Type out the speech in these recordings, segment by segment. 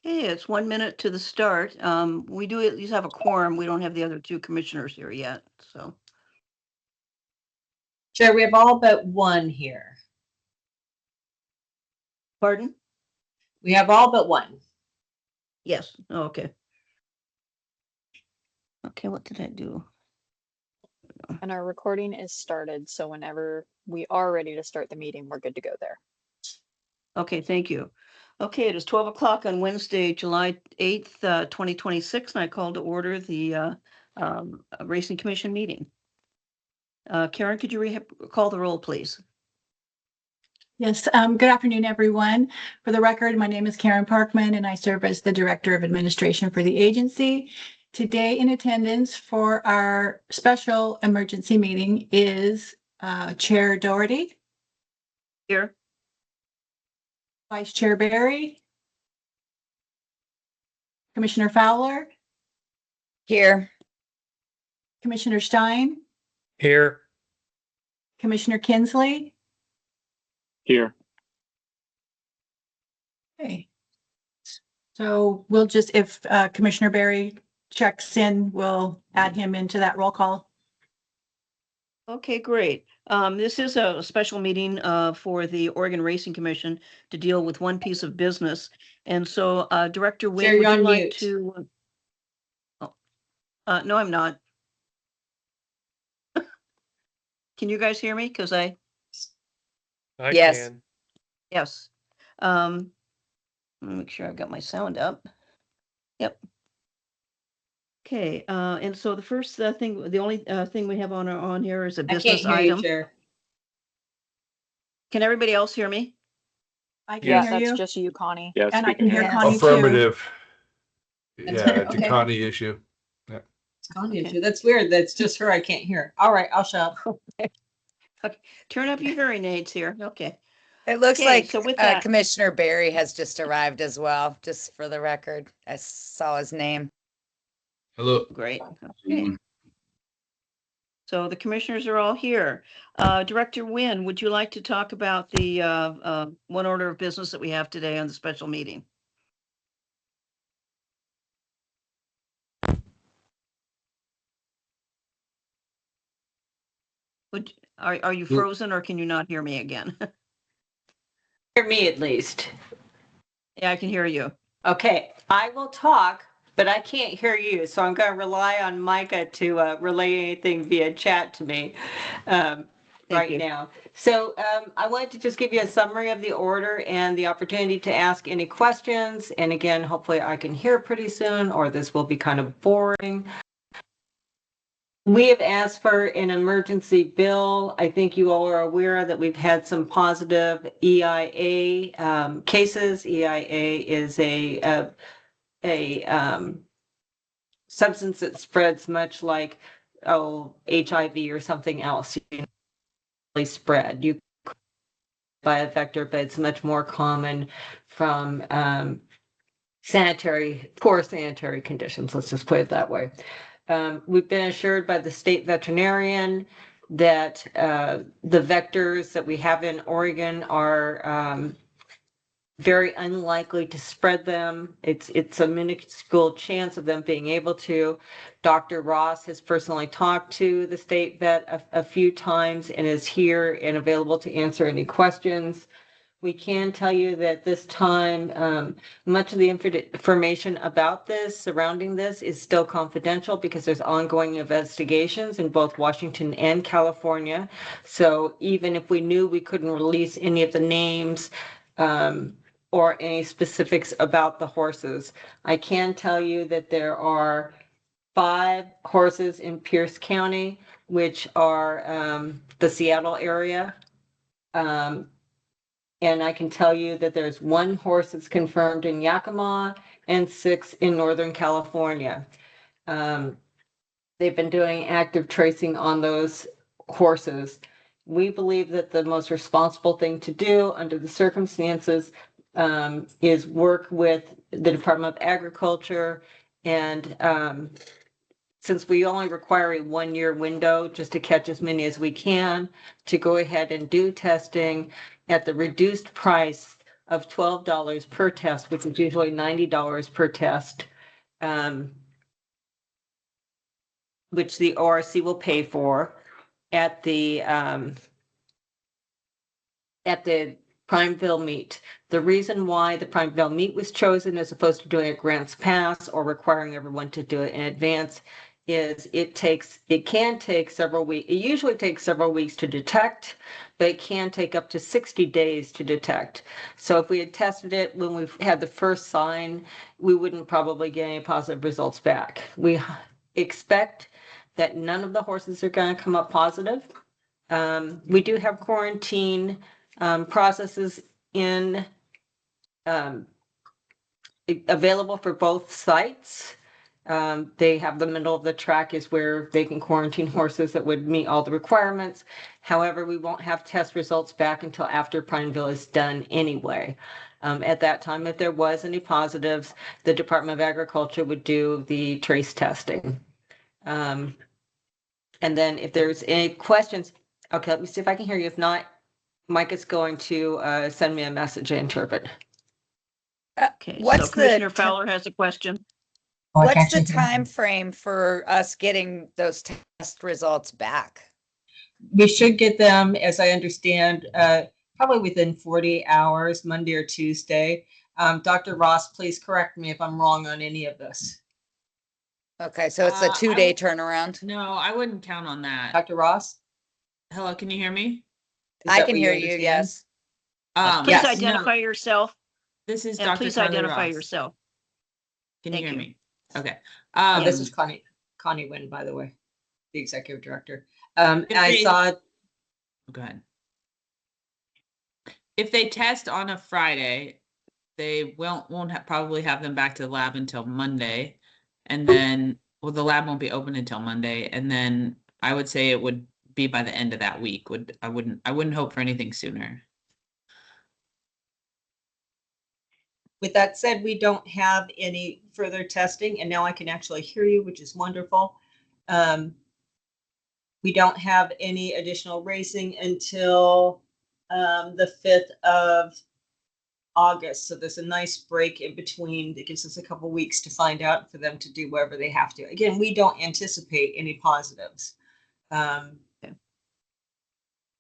Okay, it's 1 minute to the start. We do at least have a quorum. We don't have the other two commissioners here yet, so. Chair, we have all but one here. Pardon? We have all but one. Yes, oh, okay. Okay, what did I do? And our recording is started, so whenever we are ready to start the meeting, we're good to go there. Okay, thank you. Okay, it is 12 o'clock on Wednesday, July 8th, 2026, and I call to order the Racing Commission meeting. Karen, could you call the roll, please? Yes, good afternoon, everyone. For the record, my name is Karen Parkman, and I serve as the Director of Administration for the agency. Today in attendance for our special emergency meeting is Chair Doherty. Here. Vice Chair Barry. Commissioner Fowler. Here. Commissioner Stein. Here. Commissioner Kinsley. Here. Okay. So we'll just, if Commissioner Barry checks in, we'll add him into that roll call. Okay, great. This is a special meeting for the Oregon Racing Commission to deal with one piece of business. And so Director Wynn, Chair, would you're you on like mute. to? No, I'm not. Can you guys hear me? Because I Yes. Can. yes. Let me make sure I've got my sound up. Yep. Okay, and so the first thing, the only thing we have on here is a I can't business hear you, item. Chair. Can everybody else hear me? I can Yes. hear That's you, just you, Connie. Yes. and we I can hear Yes. Connie too. Affirmative. That's Yeah, right, it's okay. a Connie issue. It's Connie Okay. too. That's weird. That's just her. I can't hear. All right, I'll shut up. Turn up your hearing aids here. Okay. It looks Okay, like so with that- Commissioner Barry has just arrived as well, just for the record. I saw his name. Hello. Great. Okay. So the commissioners are all here. Director Wynn, would you like to talk about the one order of business that we have today on the special meeting? Are you frozen or can you not hear me again? Hear me at least. Yeah, I can hear you. Okay, I will talk, but I can't hear you, so I'm going to rely on Micah to relay anything via chat to me right you. now. So I wanted to just give you a summary of the order and the opportunity to ask any questions. And again, hopefully I can hear pretty soon, or this will be kind of boring. We have asked for an emergency bill. I think you all are aware that we've had some positive EIA cases. EIA is a substance that spreads much like HIV or something else. Spread you by a vector, but it's much more common from poor sanitary conditions. Let's just put it that way. We've been assured by the state veterinarian that the vectors that we have in Oregon are very unlikely to spread them. It's a minuscule chance of them being able to. Dr. Ross has personally talked to the state vet a few times and is here and available to answer any questions. We can tell you that this time, much of the information about this, surrounding this, is still confidential because there's ongoing investigations in both Washington and California. So even if we knew, we couldn't release any of the names or any specifics about the horses. I can tell you that there are 5 horses in Pierce County, which are the Seattle area. And I can tell you that there's 1 horse that's confirmed in Yakima and 6 in Northern California. They've been doing active tracing on those horses. We believe that the most responsible thing to do under the circumstances is work with the Department of Agriculture. And since we only require a 1-year window just to catch as many as we can, to go ahead and do testing at the reduced price of $12 per test, which is usually $90 per test, which the ORC will pay for at the Primeville meet. The reason why the Primeville meet was chosen as opposed to doing a grants pass or requiring everyone to do it in advance is it can take several weeks. It usually takes several weeks to detect, but it can take up to 60 days to detect. So if we had tested it when we've had the first sign, we wouldn't probably get any positive results back. We expect that none of the horses are going to come up positive. We do have quarantine processes available for both sites. They have the middle of the track is where they can quarantine horses that would meet all the requirements. However, we won't have test results back until after Primeville is done anyway. At that time, if there was any positives, the Department of Agriculture would do the trace testing. And then if there's any questions, okay, let me see if I can hear you. If not, Mike is going to send me a message and interpret. Okay, so Commissioner Fowler has a question. What's the time frame for us getting those test results back? We should get them, as I understand, probably within 40 hours, Monday or Tuesday. Dr. Ross, please correct me if I'm wrong on any of this. Okay, so it's a 2-day turnaround. No, I wouldn't count on that. Dr. Ross? Hello, can you hear me? Is I that can what hear you, understand? yes. Please yes, identify yourself This is and Dr. please Tyler identify Ross. yourself. Can you Thank hear you. me? Okay. This is Connie Wynn, by the way, the executive director. If I they- saw, Go ahead. If they test on a Friday, they won't probably have them back to the lab until Monday, and then the lab won't be open until Monday, and then I would say it would be by the end of that week. I wouldn't hope for anything sooner. with that said, we don't have any further testing, and now I can actually hear you, which is wonderful. We don't have any additional racing until the 5th of August. So there's a nice break in between that gives us a couple weeks to find out for them to do whatever they have to. Again, we don't anticipate any positives.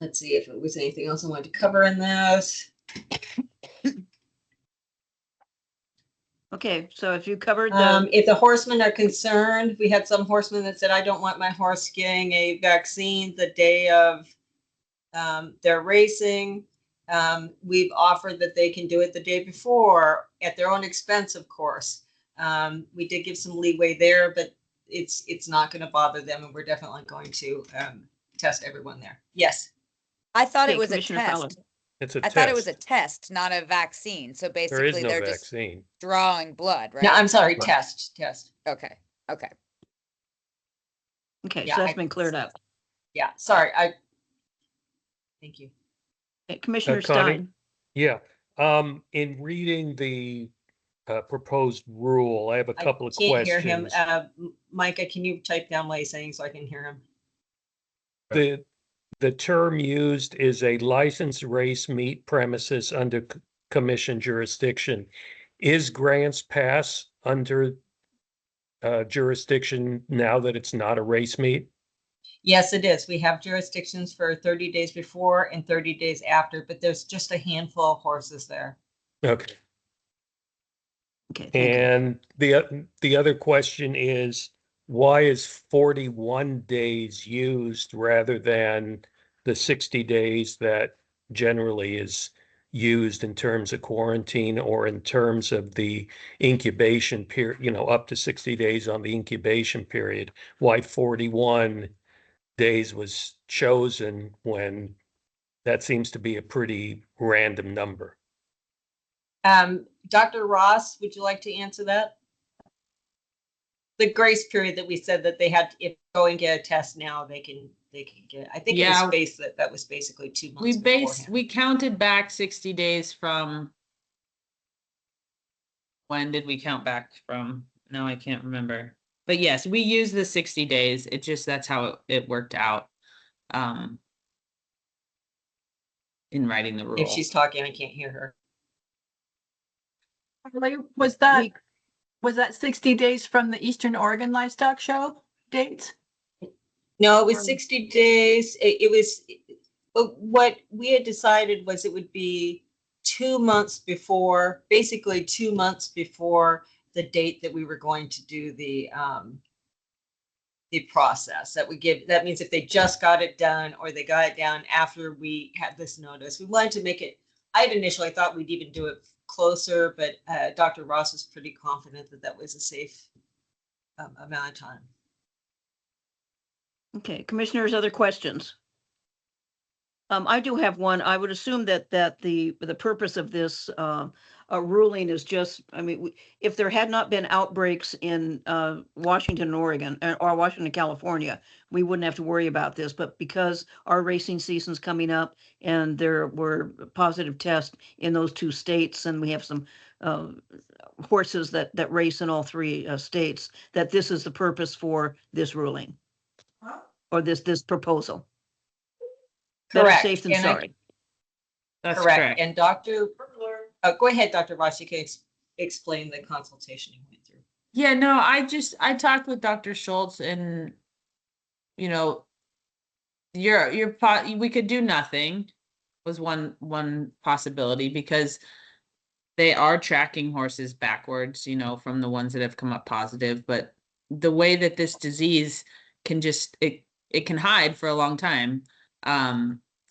Let's see if it was anything else I wanted to cover in this. Okay, so if you covered the, If the horsemen are concerned, we had some horsemen that said, I don't want my horse getting a vaccine the day of their racing. We've offered that they can do it the day before at their own expense, of course. We did give some leeway there, but it's not going to bother them, and we're definitely going to test everyone there. Yes. I thought Okay, it was a Commissioner Fowler. test. It's a I test. thought it was a test, not a vaccine. So There is basically no they're just vaccine. drawing blood, right? No, I'm sorry. Right. Test. Okay. okay, Yeah, so that's I- been cleared up. Yeah. Sorry. Thank you. Okay, Commissioner Connie? Stein. Yeah. In reading the proposed rule, I have a couple of I can't questions. hear him. Micah, can you type down what he's saying so I can hear him? The term used is a licensed race meet premises under commission jurisdiction. Is Grants Pass under jurisdiction now that it's not a race meet? Yes, it is. We have jurisdictions for 30 days before and 30 days after, but there's just a handful of horses there. Okay. Okay, thank you. And the other question is, why is 41 days used rather than the 60 days that generally is used in terms of quarantine or in terms of the incubation period, up to 60 days on the incubation period? Why 41 days was chosen when that seems to be a pretty random number? Dr. Ross, would you like to answer that? The grace period that we said that they had, if go and get a test now, they can get. I think Yeah. that was basically 2 months. beforehand. We counted back 60 days from, when did we count back from? No, I can't remember. But yes, we used the 60 days. It just, that's how it worked out. In writing the rule. If she's talking, I can't hear her. Carly, was that, We- was that 60 days from the Eastern Oregon Livestock Show dates? No, it was 60 days. It was, but what we had decided was it would be 2 months before, basically 2 months before the date that we were going to do the process. That means if they just got it done or they got it down after we had this notice. We wanted to make it, I'd initially thought we'd even do it closer, but Dr. Ross was pretty confident that that was a safe amount of time. Okay, commissioners, other questions? I do have one. I would assume that the purpose of this ruling is just, I mean, if there had not been outbreaks in Washington and Oregon or Washington, California, we wouldn't have to worry about this. But because our racing season's coming up and there were positive tests in those 2 states, and we have some horses that race in all 3 states, that this is the purpose for this ruling or this proposal. Better Correct. safe than And sorry. That's Correct. correct. And Dr. Go ahead, Dr. Ross, you can explain the consultation you went through. Yeah, no, I talked with Dr. Schultz, and you know, we could do nothing was one possibility, because they are tracking horses backwards, you know, from the ones that have come up positive. But the way that this disease can just it can hide for a long time.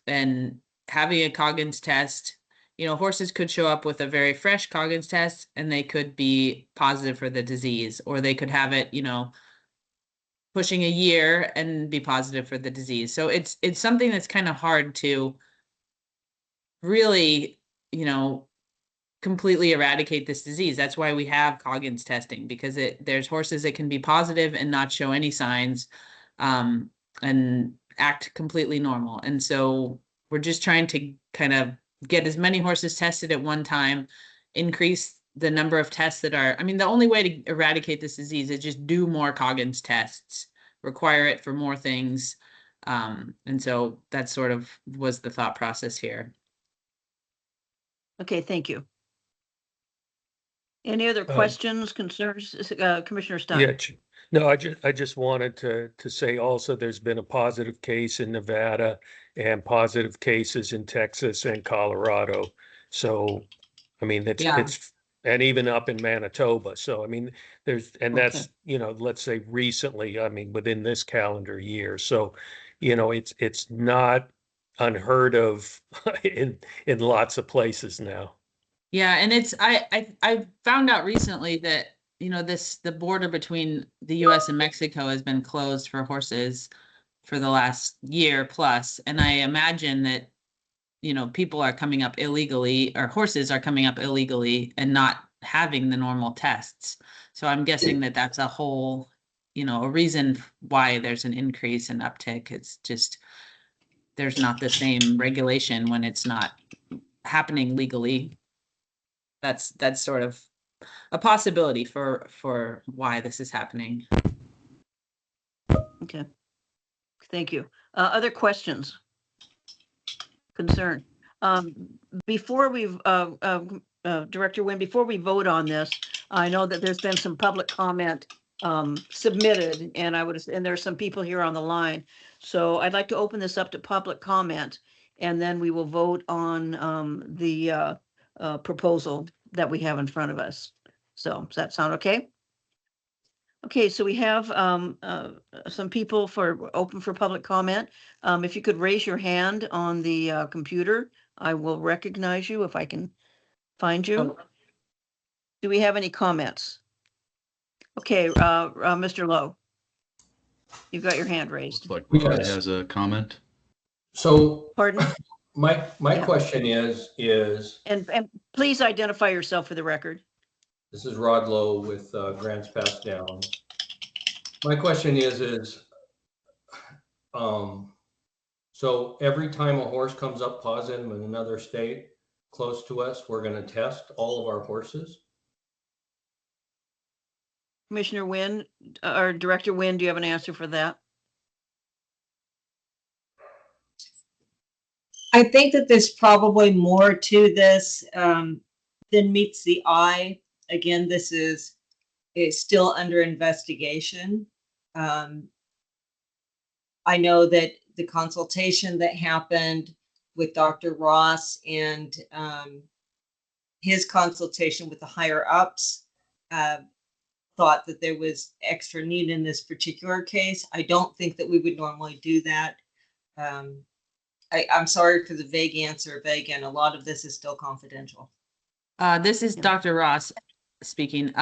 And having a Coggins test, you know, horses could show up with a very fresh Coggins test and they could be positive for the disease, or they could have it, you know, pushing a year and be positive for the disease. So it's something that's kind of hard to really, you know, completely eradicate this disease. That's why we have Coggins testing, because there's horses that can be positive and not show any signs, and act completely normal. And so we're just trying to kind of get as many horses tested at one time, increase the number of tests that are, I mean, the only way to eradicate this disease is just do more Coggins tests, require it for more things. And so that sort of was the thought process here. Okay, thank you. Any other questions, concerns, Commissioner Stein? Yeah, no, I just wanted to say also there's been a positive case in Nevada and positive cases in Texas and Colorado. So, I mean, it's and even up in Manitoba. So, I mean, that's, you know, let's say recently, I mean, within this calendar year. So, you know, it's not unheard of in lots of places now. Yeah, and I found out recently that, you know, the border between the US and Mexico has been closed for horses for the last year plus. And I imagine that, you know, people are coming up illegally, or horses are coming up illegally and not having the normal tests. So I'm guessing that that's a whole, you know, a reason why there's an increase in uptick. It's just, there's not the same regulation when it's not happening legally. That's sort of a possibility for why this is happening. Okay, thank you. Other questions? Concern? Before we've, Director Nguyen, before we vote on this, I know that there's been some public comment submitted, and and there's some people here on the line. So I'd like to open this up to public comment, and then we will vote on the proposal that we have in front of us. So does that sound okay? Okay, so we have some people open for public comment. If you could raise your hand on the computer, I will recognize you if I can find you. Do we have any comments? Okay, Mr. Lowe, you've got your hand raised. Looks like Rod has a comment. So Pardon? my Yeah. question is, And please identify yourself for the record. this is Rod Lowe with Grants Pass Down. My question is, so every time a horse comes up positive in another state close to us, we're going to test all of our horses? Commissioner Nguyen, or Director Nguyen, do you have an answer for that? I think that there's probably more to this than meets the eye. Again, this is still under investigation. I know that the consultation that happened with Dr. Ross and his consultation with the higher ups thought that there was extra need in this particular case. I don't think that we would normally do that. I'm sorry for the vague answer, but again, a lot of this is still confidential. This is Yeah. Dr. Ross speaking.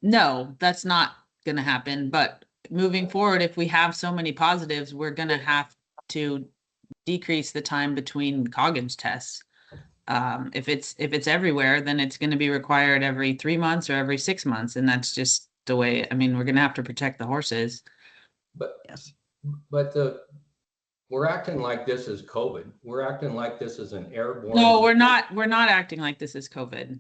No, that's not going to happen. But moving forward, if we have so many positives, we're going to have to decrease the time between Coggins tests. If it's everywhere, then it's going to be required every 3 months or every 6 months, and that's just the way. I mean, we're going to have to protect the horses. But, Yes. but we're acting like this is COVID. We're acting like this is an airborne. No, we're not. We're not acting like this is COVID.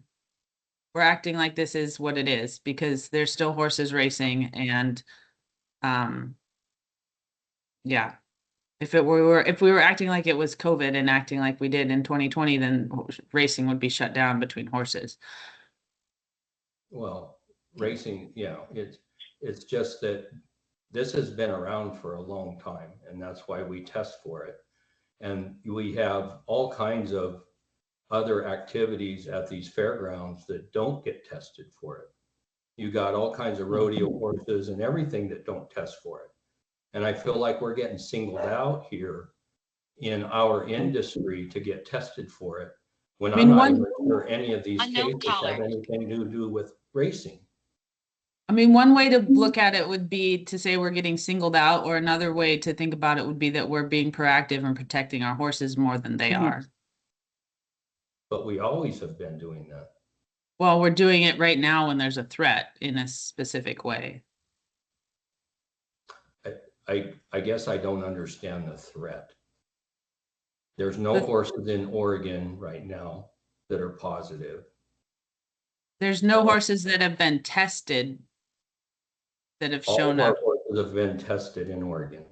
We're acting like this is what it is because there's still horses racing, and yeah. If we were acting like it was COVID and acting like we did in 2020, then racing would be shut down between horses. Well, racing, yeah, it's just that this has been around for a long time, and that's why we test for it. And we have all kinds of other activities at these fairgrounds that don't get tested for it. You got all kinds of rodeo horses and everything that don't test for it. And I feel like we're getting singled out here in our industry to get tested for it, when I'm not even sure any of these cases have anything to do with racing. I mean, one way to look at it would be to say we're getting singled out, or another way to think about it would be that we're being proactive and protecting our horses more than they are. But we always have been doing that. Well, we're doing it right now when there's a threat in a specific way. I guess I don't understand the threat. There's no horses in Oregon right now that are positive. There's no horses that have been tested that have All shown of our up. horses have been tested in Oregon.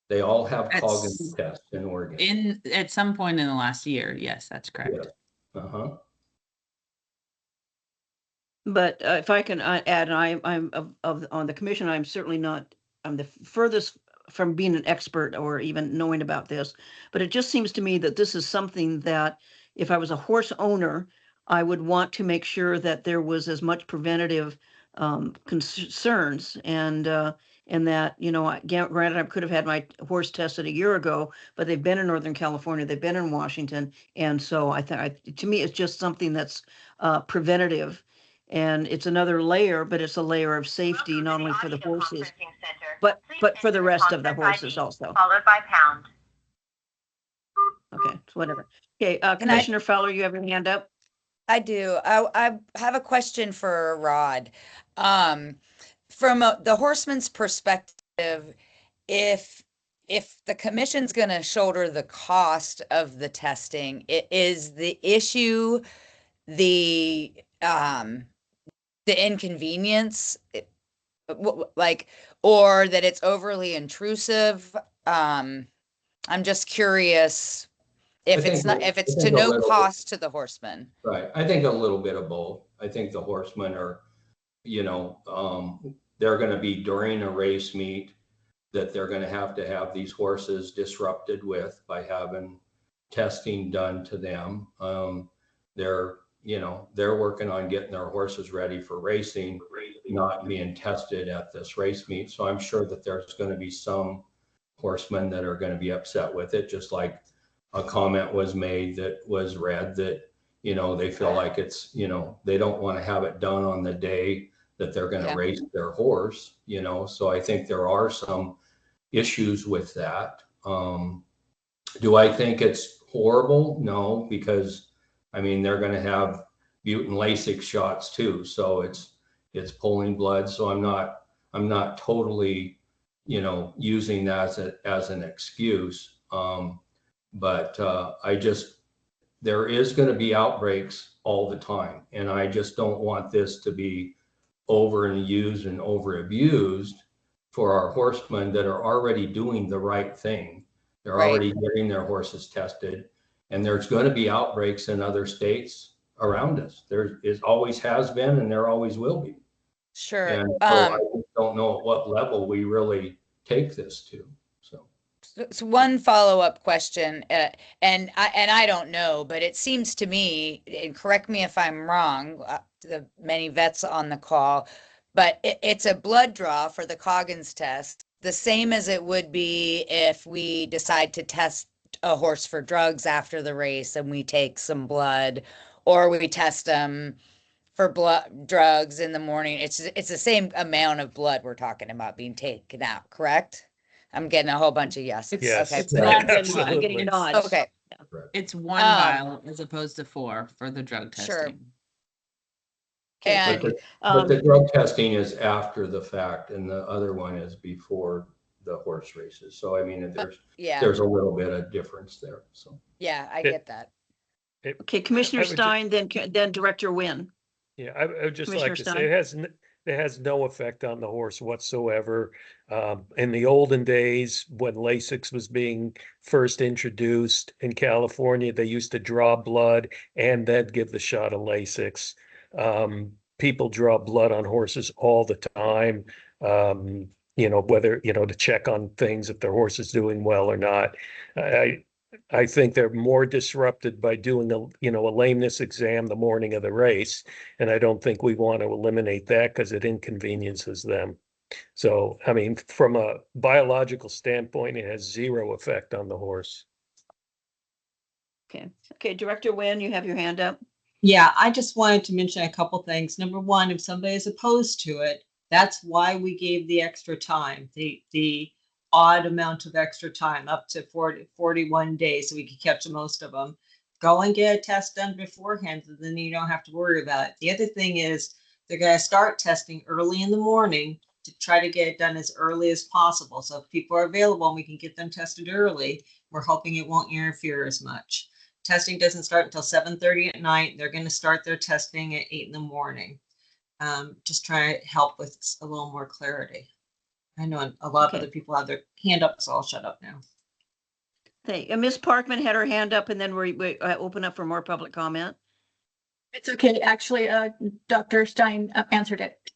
They all have That's- Coggins tests in Oregon. At some point in the last year. Yes, that's correct. Yes. Uh-huh. But if I can add, and I'm on the commission, I'm certainly not, I'm the furthest from being an expert or even knowing about this. But it just seems to me that this is something that if I was a horse owner, I would want to make sure that there was as much preventative concerns and that, you know, granted, I could have had my horse tested a year ago, but they've been in Northern California, they've been in Washington. And so I think, to me, it's just something that's preventative. And it's another layer, but it's a layer of safety, not only for the horses, but for the rest of the horses also. Followed by pound. Okay, so whatever. Okay, Commissioner Fowler, you have your hand up? I do. I have a question for Rod. From the horseman's perspective, if the commission's going to shoulder the cost of the testing, is the issue the inconvenience, like, or that it's overly intrusive? I'm just curious if it's to no cost to the horseman. Right. I think a little bit of both. I think the horsemen are, you know, they're going to be during a race meet that they're going to have these horses disrupted with by having testing done to them. They're working on getting their horses ready for racing, not being tested at this race meet. So I'm sure that there's going to be some horsemen that are going to be upset with it, just like a comment was made that was read that, you know, they feel like it's, you know, they don't want to have it done on the day that they're going to race their horse, you know. So I think there are some issues with that. Do I think it's horrible? No, because I mean, they're going to have Bute and Lasix shots too. So it's pulling blood. So I'm not totally, you know, using that as an excuse. But there is going to be outbreaks all the time. And I just don't want this to be over and used and over abused for our horsemen that are already doing the right thing. They're already getting their horses tested, and there's going to be outbreaks in other states around us. There is always has been and there always will be. Sure. And so I just don't know at what level we really take this to. So one follow-up question, and I don't know, but it seems to me, and correct me if I'm wrong, the many vets on the call, but it's a blood draw for the Coggins test, the same as it would be if we decide to test a horse for drugs after the race and we take some blood, or we test them for blood drugs in the morning. It's the same amount of blood we're talking about being taken out, correct? I'm getting a whole bunch of yeses. Yes. Okay. It's I'm not getting- I'm getting It's- nods. Okay. It's one Um, vial as opposed to 4 for the drug Sure. testing. Okay, And thank you. But the drug testing is after the fact and the other one is before the horse races. So I mean, yeah, there's a little bit of difference there. So yeah, I It- get that. Okay, Commissioner I would ju- Stein, then Director Wynn. Yeah, I would just Commissioner like to say Stein? it has no effect on the horse whatsoever. In the olden days, when Lasix was being first introduced in California, they used to draw blood and then give the shot of Lasix. People draw blood on horses all the time. Whether, to check on things if their horse is doing well or not. I think they're more disrupted by doing a lameness exam the morning of the race. And I don't think we want to eliminate that because it inconveniences them. So, I mean, from a biological standpoint, it has zero effect on the horse. Okay, Director Wynn, you have your hand up. Yeah, I just wanted to mention a couple things. Number one, if somebody is opposed to it, that's why we gave the extra time, the odd amount of extra time, up to 41 days, so we could catch most of them. Go and get a test done beforehand, and then you don't have to worry about it. The other thing is they're going to start testing early in the morning to try to get it done as early as possible. So if people are available and we can get them tested early, we're hoping it won't interfere as much. Testing doesn't start until 7:30 at night. They're going to start their testing at 8 in the morning. Just trying to help with a little more clarity. I know a lot of Okay. other people have their hand up, so I'll shut up now. Ms. Parkman had her hand up and then we open up for more public comment. It's okay. Actually, Dr. Stein answered it.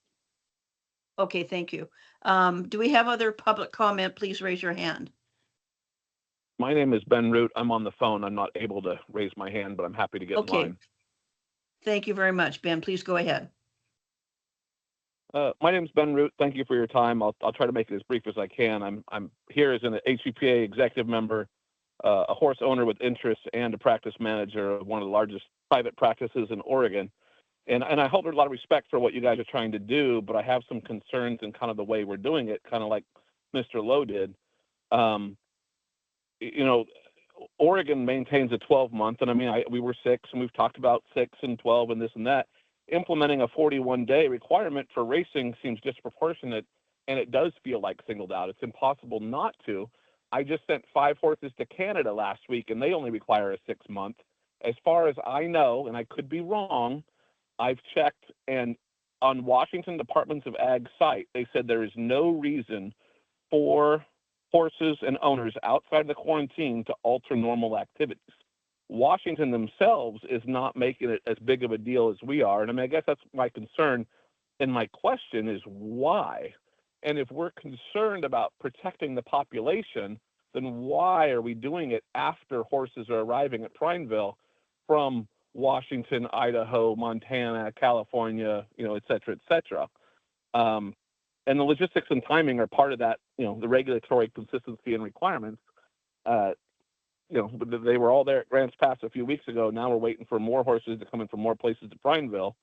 Okay, thank you. Do we have other public comment? Please raise your hand. My name is Ben Root. I'm on the phone. I'm not able to raise my hand, but I'm happy to get in Okay. line. Thank you very much, Ben. Please go ahead. My name is Ben Root. Thank you for your time. I'll try to make it as brief as I can. I'm here as an HCPA executive member, a horse owner with interests, and a practice manager of one of the largest private practices in Oregon. And I hold a lot of respect for what you guys are trying to do, but I have some concerns in kind of the way we're doing it, kind of like Mr. Lowe did. Oregon maintains a 12-month, and I mean, we were 6, and we've talked about 6 and 12 and this and that. Implementing a 41-day requirement for racing seems disproportionate, and it does feel like singled out. It's impossible not to. I just sent 5 horses to Canada last week, and they only require a 6-month. As far as I know, and I could be wrong, I've checked, and on Washington Departments of Ag site, they said there is no reason for horses and owners outside the quarantine to alter normal activities. Washington themselves is not making it as big of a deal as we are. And I mean, I guess that's my concern. And my question is why? And if we're concerned about protecting the population, then why are we doing it after horses are arriving at Prineville from Washington, Idaho, Montana, California, et cetera, et cetera? And the logistics and timing are part of that, the regulatory consistency and requirements. They were all there at Grants Pass a few weeks ago. Now we're waiting for more horses to come in from more places to Prineville.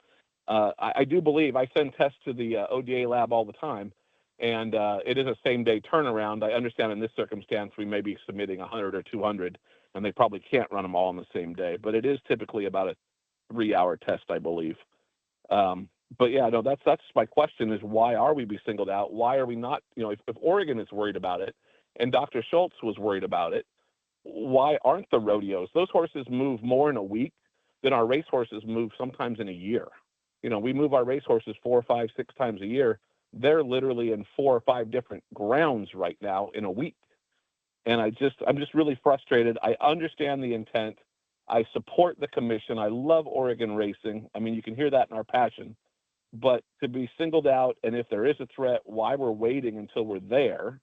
I do believe I send tests to the ODA lab all the time, and it is a same-day turnaround. I understand in this circumstance we may be submitting 100 or 200, and they probably can't run them all on the same day. But it is typically about a 3-hour test, I believe. But yeah, no, that's my question is why are we being singled out? Why are we not, if Oregon is worried about it and Dr. Schultz was worried about it, why aren't the rodeos? Those horses move more in a week than our race horses move sometimes in a year. We move our race horses 4, 5, 6 times a year. They're literally in 4 or 5 different grounds right now in a week. And I'm just really frustrated. I understand the intent. I support the commission. I love Oregon racing. I mean, you can hear that in our passion. But to be singled out, and if there is a threat, why we're waiting until we're there?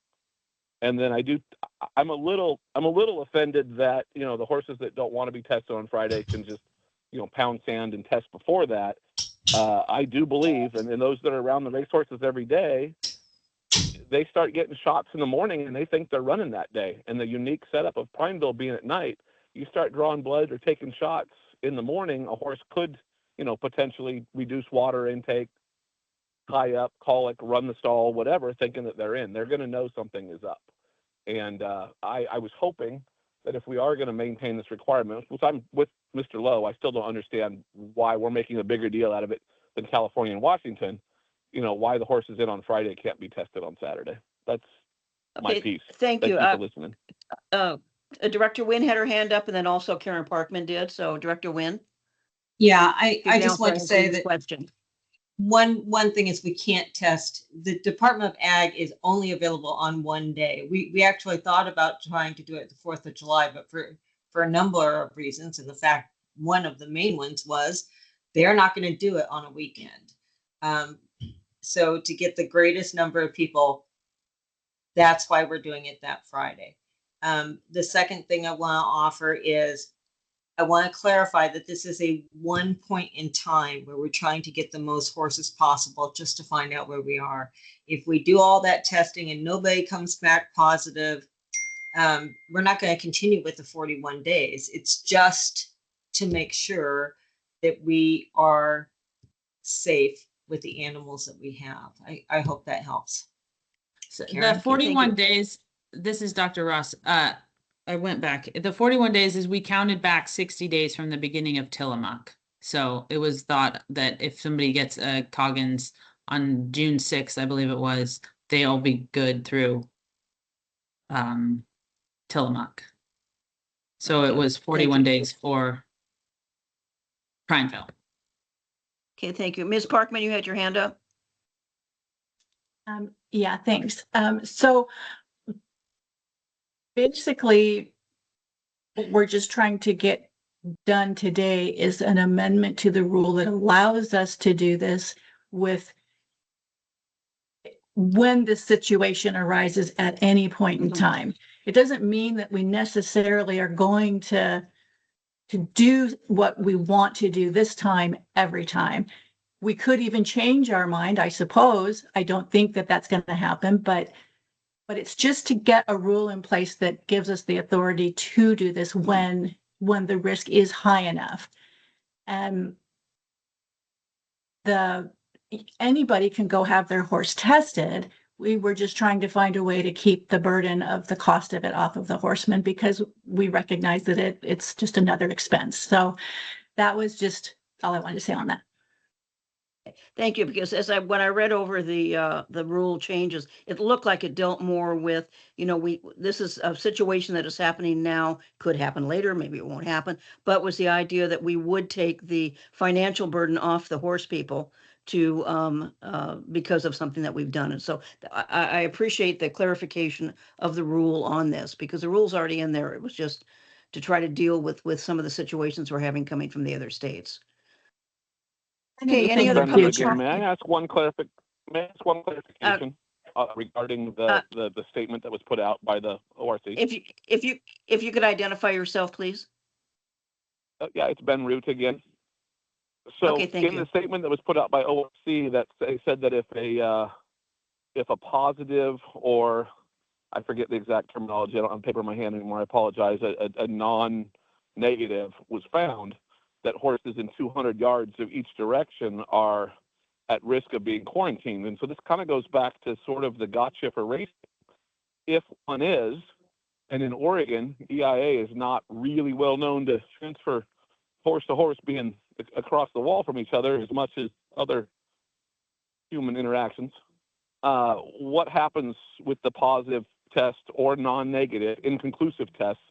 And then I'm a little offended that, you know, the horses that don't want to be tested on Friday can just, you know, pound sand and test before that. I do believe, and those that are around the racehorses every day, they start getting shots in the morning and they think they're running that day. And the unique setup of Prineville being at night, you start drawing blood or taking shots in the morning, a horse could, you know, potentially reduce water intake, tie up, colic, run the stall, whatever, thinking that they're in. They're going to know something is up. And I was hoping that if we are going to maintain this requirement, which I'm with Mr. Lowe, I still don't understand why we're making a bigger deal out of it than California and Washington. You know, why the horses in on Friday can't be tested on Saturday. That's my Okay, piece. thank you. for listening. Director Wynn had her hand up, and then also Karen Parkman did. So Director Wynn. Yeah, I you can just also want to answer say this that question. one thing is we can't test. The Department of Ag is only available on one day. We actually thought about trying to do it the 4th of July, but for a number of reasons, and the fact one of the main ones was they're not going to do it on a weekend. So to get the greatest number of people, that's why we're doing it that Friday. The second thing I want to offer is I want to clarify that this is a one point in time where we're trying to get the most horses possible just to find out where we are. If we do all that testing and nobody comes back positive, we're not going to continue with the 41 days. It's just to make sure that we are safe with the animals that we have. I hope that helps. So Karen? the 41 Thank you. days, this is Dr. Ross. I went back. The 41 days is we counted back 60 days from the beginning of Tillamook. So it was thought that if somebody gets a Coggins on June 6th, I believe it was, they'll be good through Tillamook. So it was 41 you. days for Prineville. Okay, thank you. Ms. Parkman, you had your hand up. Yeah, thanks. So basically, what we're just trying to get done today is an amendment to the rule that allows us to do this with when the situation arises at any point in time. It doesn't mean that we necessarily are going to do what we want to do this time every time. We could even change our mind, I suppose. I don't think that that's going to happen, but it's just to get a rule in place that gives us the authority to do this when the risk is high enough. And anybody can go have their horse tested. We were just trying to find a way to keep the burden of the cost of it off of the horseman, because we recognize that it's just another expense. So that was just all I wanted to say on that. Thank you, because when I read over the rule changes, it looked like it dealt more with, you know, this is a situation that is happening now, could happen later, maybe it won't happen, but was the idea that we would take the financial burden off the horse people to because of something that we've done. And so I appreciate the clarification of the rule on this, because the rule's already in there. It was just to try to deal with some of the situations we're having coming from the other states. Okay, any other Brenda, public again, may I comment? ask one clarification regarding the statement that was put out by the ORC? If you could identify yourself, please. Yeah, it's Ben Root again. So Okay, thank in you. the statement that was put out by ORC, that they said that if a positive, or I forget the exact terminology, I don't have paper in my hand anymore, I apologize, a non-negative was found, that horses in 200 yards of each direction are at risk of being quarantined. And so this kind of goes back to sort of the gotcha for racing. If one is, and in Oregon, EIA is not really well known to transfer horse to horse being across the wall from each other as much as other human interactions. What happens with the positive test or non-negative, inconclusive tests?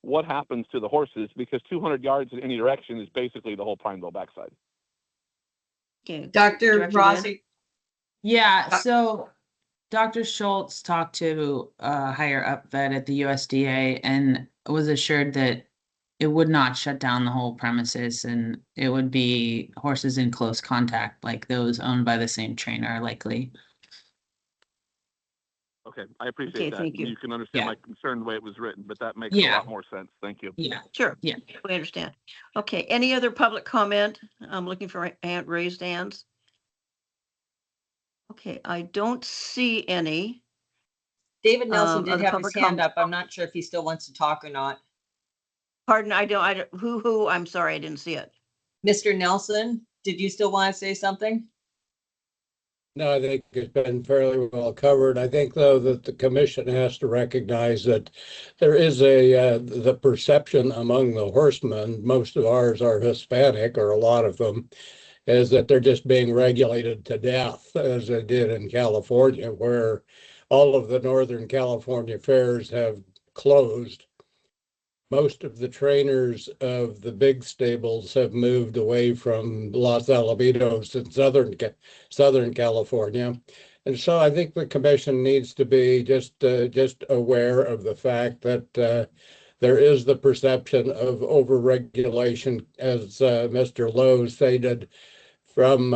What happens to the horses? Because 200 yards in any direction is basically the whole Prineville backside. Okay, Dr. Director Rossi. Yeah, so Dr. Schultz talked to a higher up vet at the USDA and was assured that it would not shut down the whole premises, and it would be horses in close contact, like those owned by the same trainer likely. Okay, I appreciate Okay, that. thank you. You can understand Yeah. my concern the way it was written, but that makes a Yeah. lot more sense. Thank you. Yeah. Sure. Yeah. We understand. Okay, any other public comment? I'm looking for raised hands. Okay, I don't see any. David Nelson did other have his public hand comment? up. I'm not sure if he still wants to talk or not. Pardon, I don't, who, I'm sorry, I didn't see it. Mr. Nelson, did you still want to say something? No, I think it's been fairly well covered. I think, though, that the commission has to recognize that there is the perception among the horsemen, most of ours are Hispanic, or a lot of them, is that they're just being regulated to death, as they did in California, where all of the Northern California fairs have closed. Most of the trainers of the big stables have moved away from Los Alamitos in Southern California. And so I think the commission needs to be just aware of the fact that there is the perception of overregulation, as Mr. Lowe stated, from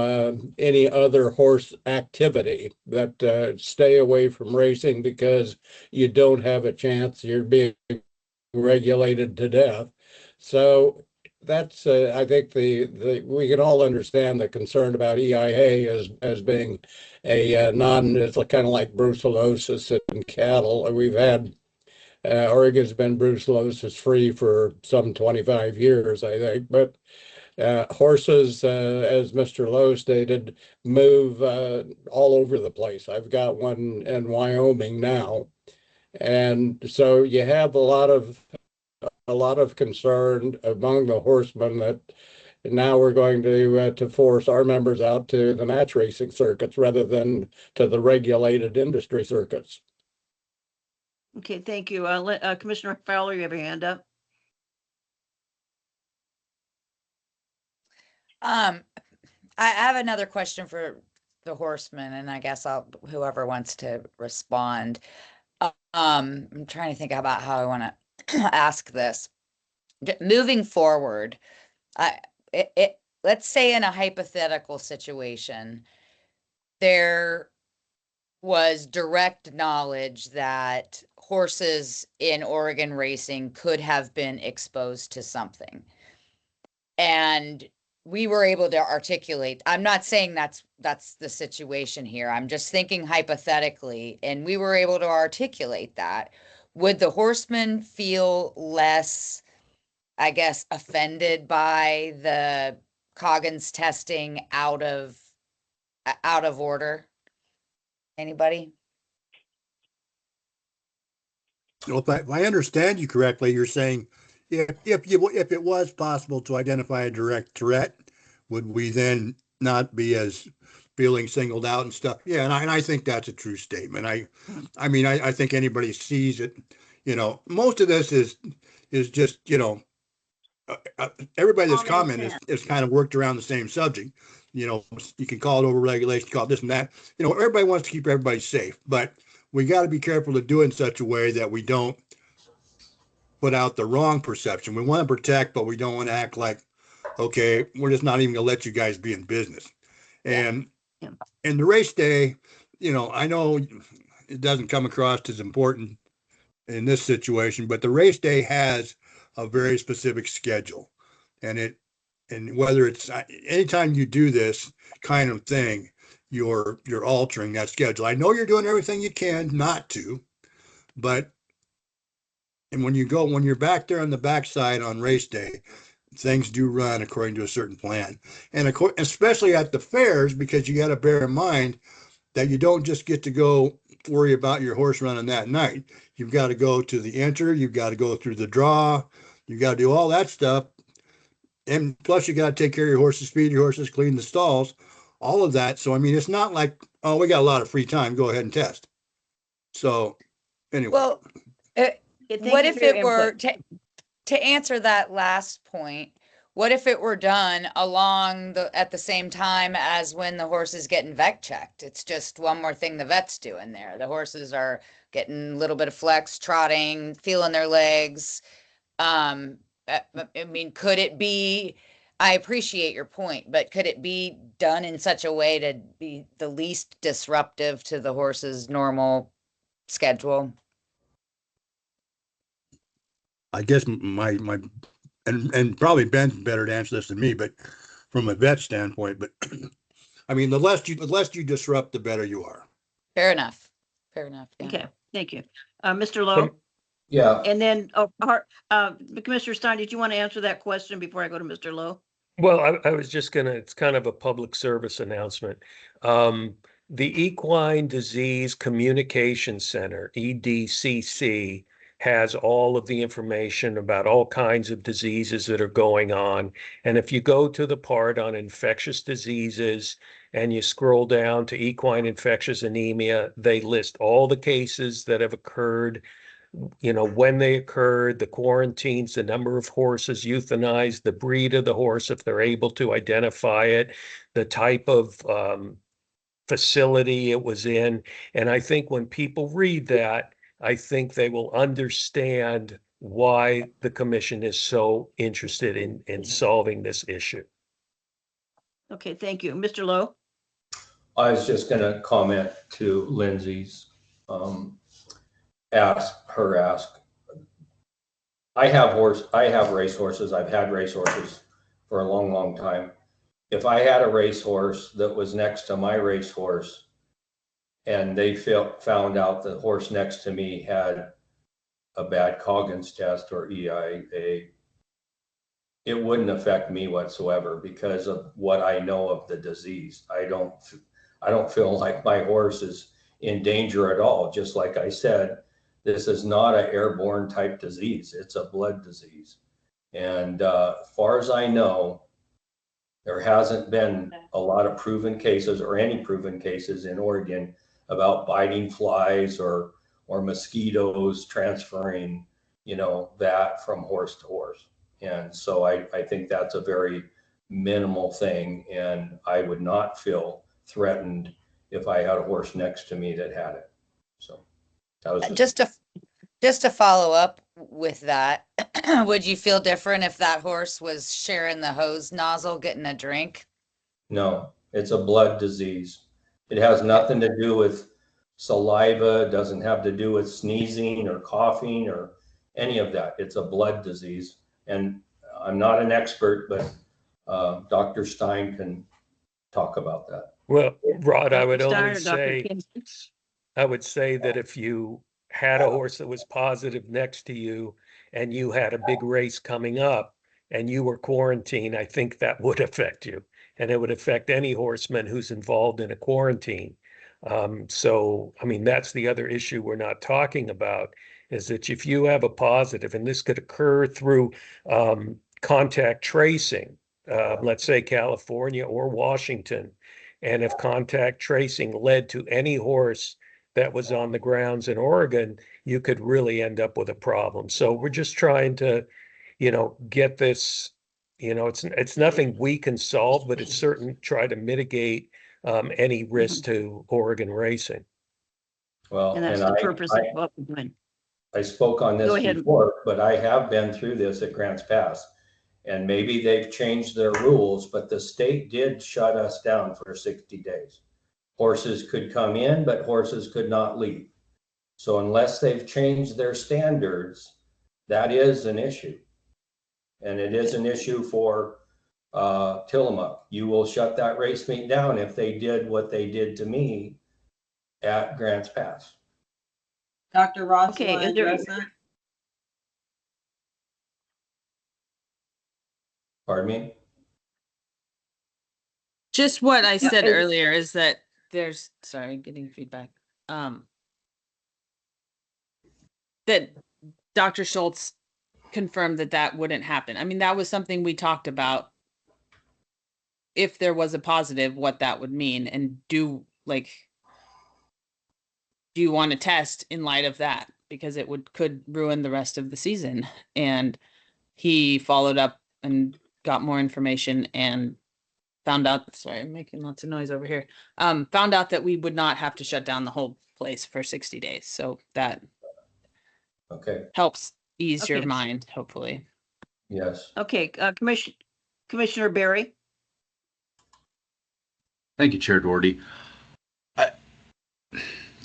any other horse activity, that stay away from racing because you don't have a chance, you're being regulated to death. So that's I think the we can all understand the concern about EIA as being a it's kind of like brucellosis in cattle. We've had Oregon's been brucellosis free for some 25 years, I think, but horses, as Mr. Lowe stated, move all over the place. I've got one in Wyoming now. And so you have a lot of concern among the horsemen that now we're going to force our members out to the match racing circuits rather than to the regulated industry circuits. Okay, thank you. Commissioner Fowler, you have your hand up. I have another question for the horsemen, and I guess whoever wants to respond. I'm trying to think about how I want to ask this. Moving forward, let's say in a hypothetical situation, there was direct knowledge that horses in Oregon racing could have been exposed to something. And we were able to articulate, I'm not saying that's the situation here. I'm just thinking hypothetically, and we were able to articulate that. Would the horsemen feel less, I guess, offended by the Coggins testing out of order? Anybody? Well, if I understand you correctly, you're saying if it was possible to identify a direct threat, would we then not be as feeling singled out and stuff? Yeah, and I think that's a true statement. I mean, I think anybody sees it. You know, most of this is just, you know, everybody that's commented is kind of worked around the same subject. You know, you can call it overregulation, call it this and that. You know, everybody wants to keep everybody safe, but we got to be careful to do it in such a way that we don't put out the wrong perception. We want to protect, but we don't want to act like, okay, we're just not even going to let you guys be in business. And in the race day, you know, I know it doesn't come across as important in this situation, but the race day has a very specific schedule, and whether it's anytime you do this kind of thing, you're altering that schedule. I know you're doing everything you can not to, but when you're back there on the backside on race day, things do run according to a certain plan, and especially at the fairs, because you got to bear in mind that you don't just get to go worry about your horse running that night. You've got to go to the enter, you've got to go through the draw, you've got to do all that stuff. And plus you got to take care of your horses, feed your horses, clean the stalls, all of that. So, I mean, it's not like, oh, we got a lot of free time, go ahead and test. So anyway. Well, what if it were, to answer that last point, what if it were done at the same time as when the horse is getting vet checked? It's just one more thing the vet's doing there. The horses are getting a little bit of flex, trotting, feeling their legs. I mean, could it be, I appreciate your point, but could it be done in such a way to be the least disruptive to the horse's normal schedule? I guess and probably Ben's better to answer this than me, but from a vet standpoint, but I mean, the less you disrupt, the better you are. Fair enough. Fair enough. Yeah. Okay, thank you. Mr. Lowe? Yeah, And then, Commissioner Stein, did you want to answer that question before I go to Mr. Lowe? Well, I was just gonna, it's kind of a public service announcement. The Equine Disease Communication Center, EDCC, has all of the information about all kinds of diseases that are going on. And if you go to the part on infectious diseases and you scroll down to equine infectious anemia, they list all the cases that have occurred, you know, when they occurred, the quarantines, the number of horses euthanized, the breed of the horse, if they're able to identify it, the type of facility it was in. And I think when people read that, I think they will understand why the commission is so interested in solving this issue. Okay, thank you. Mr. Lowe? I was just gonna comment to Lindsay's ask. I have race horses. I've had race horses for a long, long time. If I had a racehorse that was next to my racehorse and they found out the horse next to me had a bad Coggins test or EIA, it wouldn't affect me whatsoever because of what I know of the disease. I don't feel like my horse is in danger at all. Just like I said, this is not an airborne type disease. It's a blood disease. And as far as I know, there hasn't been a lot of proven cases or any proven cases in Oregon about biting flies or mosquitoes transferring, you know, that from horse to horse. And so I think that's a very minimal thing. And I would not feel threatened if I had a horse next to me that had it. So that was just to follow up with that, would you feel different if that horse was sharing the hose nozzle, getting a drink? No, it's a blood disease. It has nothing to do with saliva. It doesn't have to do with sneezing or coughing or any of that. It's a blood disease. And I'm not an expert, but Dr. Stein can talk about that. Well, Rod, I would Stein only or Dr. say, Kim? I would say that if you had a horse that was positive next to you and you had a big race coming up and you were quarantined, I think that would affect you. And it would affect any horseman who's involved in a quarantine. So, I mean, that's the other issue we're not talking about, is that if you have a positive, and this could occur through contact tracing, let's say California or Washington, and if contact tracing led to any horse that was on the grounds in Oregon, you could really end up with a problem. So we're just trying to, you know, get this, you know, it's nothing we can solve, but it's certainly try to mitigate any risk to Oregon racing. Well, And that's the purpose of what we're doing. I spoke on Go this ahead. before, but I have been through this at Grants Pass. And maybe they've changed their rules, but the state did shut us down for 60 days. Horses could come in, but horses could not leave. So unless they've changed their standards, that is an issue. And it is an issue for Tillamook. You will shut that race meet down if they did what they did to me at Grants Pass. Dr. Ross, Okay, you want to is there- address that? Pardon me? Just what I said I- earlier is that there's, sorry, getting feedback. That Dr. Schultz confirmed that that wouldn't happen. I mean, that was something we talked about. If there was a positive, what that would mean, and do you want to test in light of that? Because it could ruin the rest of the season. And he followed up and got more information and found out, sorry, I'm making lots of noise over here. Found out that we would not have to shut down the whole place for 60 days. So that Okay. helps ease your Okay. mind, hopefully. Yes. Okay, Commissioner Barry? Thank you, Chair Doherty.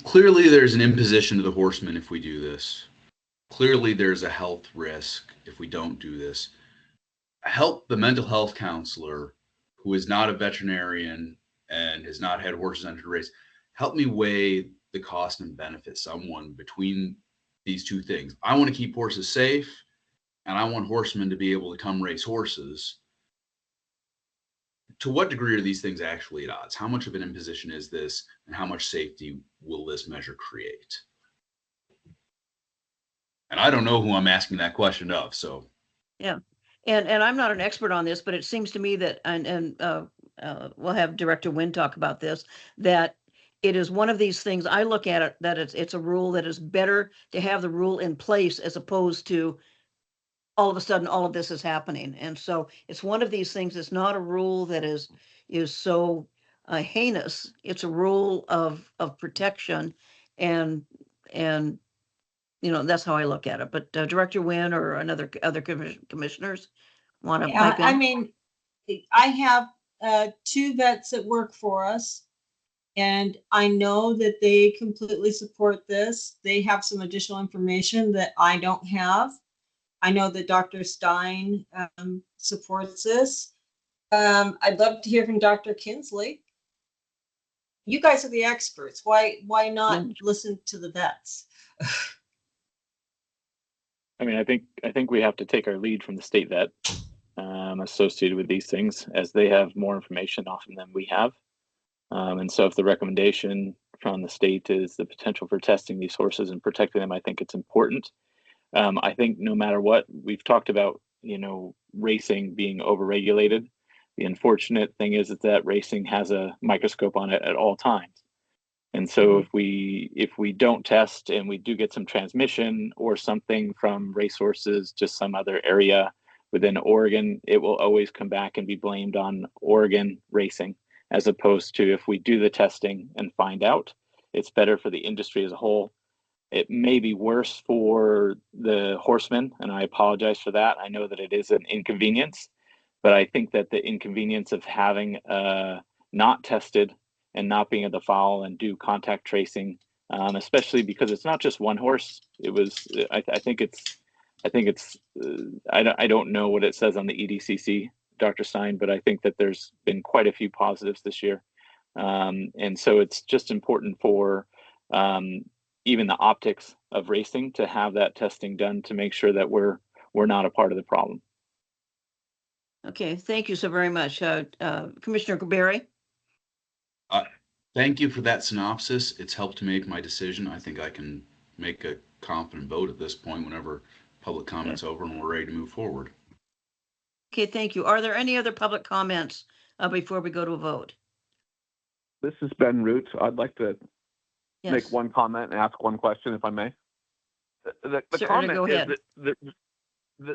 Clearly, there's an imposition to the horsemen if we do this. Clearly, there's a health risk if we don't do this. Help the mental health counselor who is not a veterinarian and has not had horses enter the race. Help me weigh the cost and benefit someone between these two things. I want to keep horses safe and I want horsemen to be able to come race horses. To what degree are these things actually at odds? How much of an imposition is this, and how much safety will this measure create? And I don't know who I'm asking that question of, so. Yeah, and I'm not an expert on this, but it seems to me that, we'll have Director Nguyen talk about this, that it is one of these things, I look at it, that it's a rule that is better to have the rule in place as opposed to all of a sudden, all of this is happening. And so it's one of these things, it's not a rule that is so heinous. It's a rule of protection and, you know, that's how I look at it. But Director Nguyen or other commissioners want to Yeah, pipe in? I mean, I have 2 vets that work for us, and I know that they completely support this. They have some additional information that I don't have. I know that Dr. Stein supports this. I'd love to hear from Dr. Kinsley. You guys are the experts. Why not listen to the vets? I mean, I think we have to take our lead from the state vet associated with these things, as they have more information often than we have. And so if the recommendation from the state is the potential for testing these horses and protecting them, I think it's important. I think no matter what, we've talked about, you know, racing being overregulated. The unfortunate thing is that racing has a microscope on it at all times. And so if we don't test and we do get some transmission or something from racehorses, just some other area within Oregon, it will always come back and be blamed on Oregon racing, as opposed to if we do the testing and find out, it's better for the industry as a whole. It may be worse for the horsemen, and I apologize for that. I know that it is an inconvenience, but I think that the inconvenience of having not tested and not being able to follow and do contact tracing, especially because it's not just one horse. It was, I don't know what it says on the EDCC, Dr. Stein, but I think that there's been quite a few positives this year. And so it's just important for even the optics of racing to have that testing done to make sure that we're not a part of the problem. Okay, thank you so very much. Commissioner Barry? Thank you for that synopsis. It's helped to make my decision. I think I can make a confident vote at this point whenever public comment's over and we're ready to move forward. Okay, thank you. Are there any other public comments before we go to a vote? This is Ben Root. I'd like to Yes. make one comment and ask one question, if I may. The Certainly, comment go is ahead. that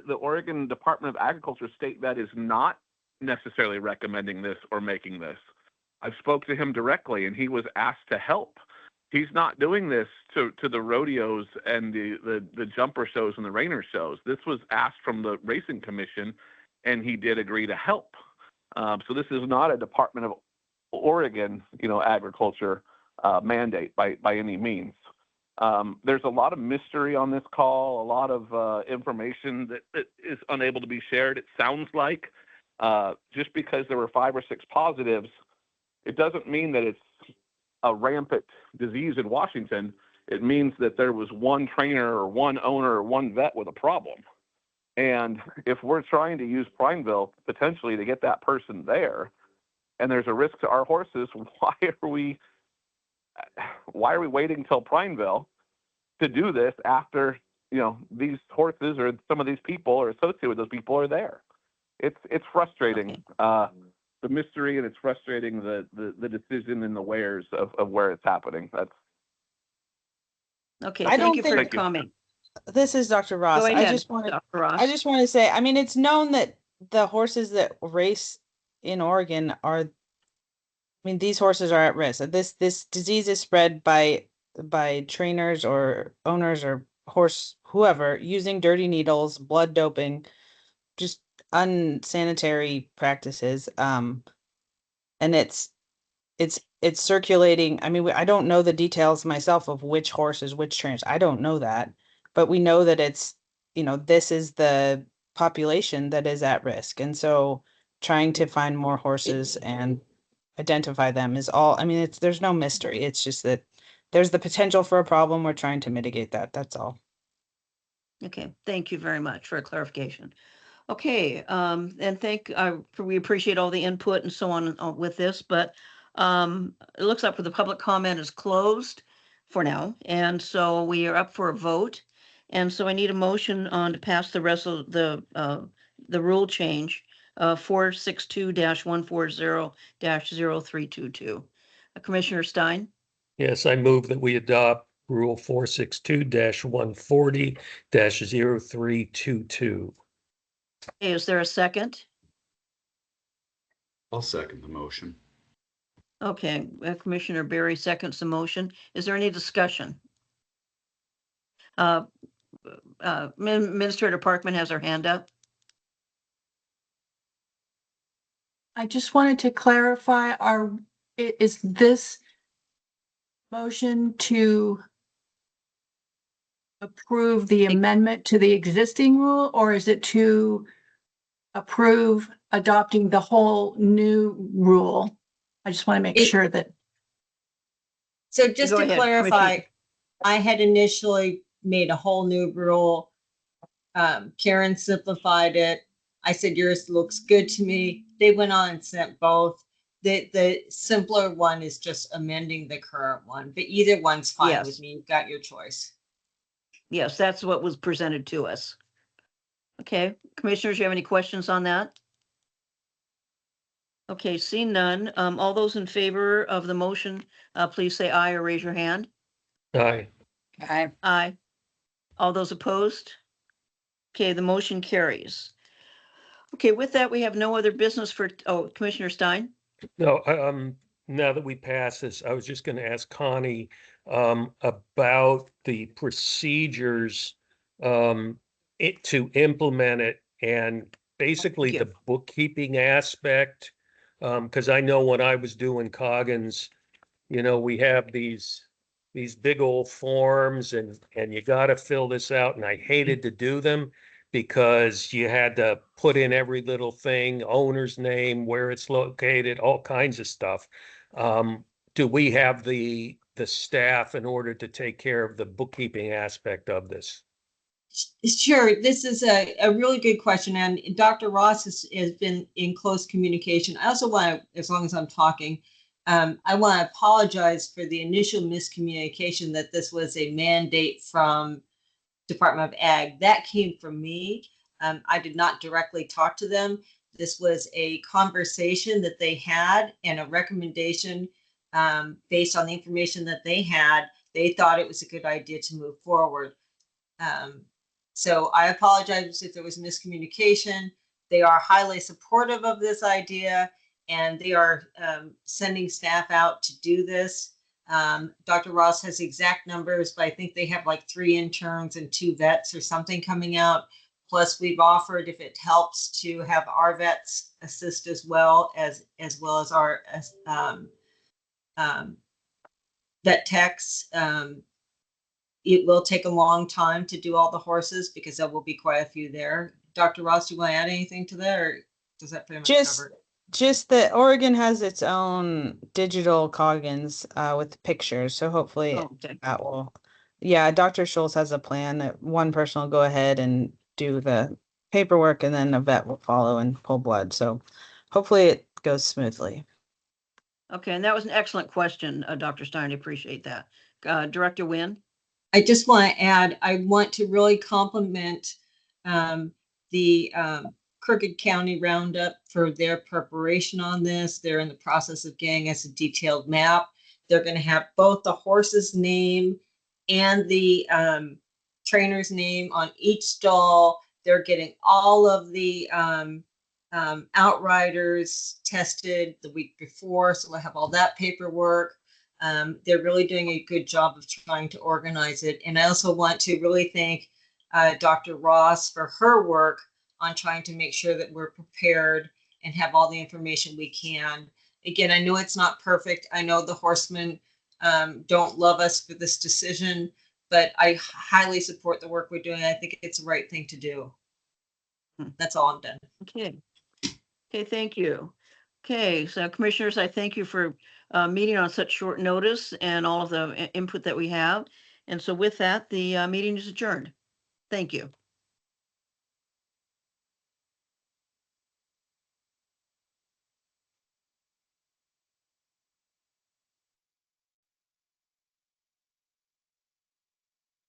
the Oregon Department of Agriculture state vet is not necessarily recommending this or making this. I've spoke to him directly, and he was asked to help. He's not doing this to the rodeos and the jumper shows and the reiner shows. This was asked from the Racing Commission, and he did agree to help. So this is not a Department of Oregon, agriculture mandate by any means. There's a lot of mystery on this call, a lot of information that is unable to be shared. It sounds like just because there were 5 or 6 positives, it doesn't mean that it's a rampant disease in Washington. It means that there was one trainer or one owner or one vet with a problem. And if we're trying to use Prineville potentially to get that person there, and there's a risk to our horses, why are we waiting till Prineville to do this after, these horses or some of these people or associated with those people are there? It's frustrating, the mystery, and it's frustrating the decision and the wares of where it's happening. That's okay. I Thank don't you for your think- comment. This is Dr. Ross. Go ahead, I just want Dr. Ross. to say, I mean, it's known that the horses that race in Oregon these horses are at risk. This disease is spread by trainers or owners or horse, whoever, using dirty needles, blood doping, just unsanitary practices. And it's circulating. I mean, I don't know the details myself of which horses, which trainers. I don't know that, but we know that it's, this is the population that is at risk. And so trying to find more horses and identify them is all, I mean, there's no mystery. It's just that there's the potential for a problem. We're trying to mitigate that. That's all. Okay, thank you very much for a clarification. Okay, and we appreciate all the input and so on with this, but it looks like the public comment is closed for now, and so we are up for a vote. And so I need a motion on to pass the rest of the rule change, 462-140-0322. Commissioner Stein? Yes, I move that we adopt Rule 462-140-0322. Is there a second? I'll second the motion. Okay, Commissioner Barry seconds the motion. Is there any discussion? Administrator Parkman has her hand up. I just wanted to clarify, is this motion to approve the amendment to the existing rule, or is it to approve adopting the whole new rule? I just want to make sure that. So just Go to ahead, clarify, Commissioner. I had initially made a whole new rule. Karen simplified it. I said, yours looks good to me. They went on and sent both. The simpler one is just amending the current one, but either one's fine Yes. with me. You've got your choice. Yes, that's what was presented to us. Okay, commissioners, you have any questions on that? Okay, seeing none. All those in favor of the motion, please say aye or raise your hand. Aye. Aye. Aye. All those opposed? Okay, the motion carries. Okay, with that, we have no other business for, Commissioner Stein? No, now that we pass this, I was just going to ask Connie about the procedures to implement it and basically Thank you. the bookkeeping aspect. Because I know when I was doing Coggins, we have these big old forms and you got to fill this out, and I hated to do them because you had to put in every little thing, owner's name, where it's located, all kinds of stuff. Do we have the staff in order to take care of the bookkeeping aspect of this? Sure. This is a really good question. And Dr. Ross has been in close communication. I also want to, as long as I'm talking, I want to apologize for the initial miscommunication that this was a mandate from Department of Ag. That came from me. I did not directly talk to them. This was a conversation that they had and a recommendation based on the information that they had. They thought it was a good idea to move forward. So I apologize if there was miscommunication. They are highly supportive of this idea, and they are sending staff out to do this. Dr. Ross has exact numbers, but I think they have like 3 interns and 2 vets or something coming out. Plus, we've offered, if it helps, to have our vets assist as well as our vet techs. It will take a long time to do all the horses because there will be quite a few there. Dr. Ross, do you want to add anything to that, or does that pretty much cover it? Just that Oregon has its own digital Coggins with pictures, so hopefully that will. Yeah, Dr. Schultz has a plan that one person will go ahead and do the paperwork, and then a vet will follow and pull blood. So hopefully it goes smoothly. Okay, and that was an excellent question, Dr. Stein. I appreciate that. Director Wynn? I just want to add, I want to really compliment the Crooked County Roundup for their preparation on this. They're in the process of getting us a detailed map. They're going to have both the horse's name and the trainer's name on each stall. They're getting all of the outriders tested the week before, so we'll have all that paperwork. They're really doing a good job of trying to organize it. And I also want to really thank Dr. Ross for her work on trying to make sure that we're prepared and have all the information we can. Again, I know it's not perfect. I know the horsemen don't love us for this decision, but I highly support the work we're doing. I think it's the right thing to do. That's all I'm done. Okay. Okay, thank you. Okay, so commissioners, I thank you for meeting on such short notice and all of the input that we have. And so with that, the meeting is adjourned. Thank you.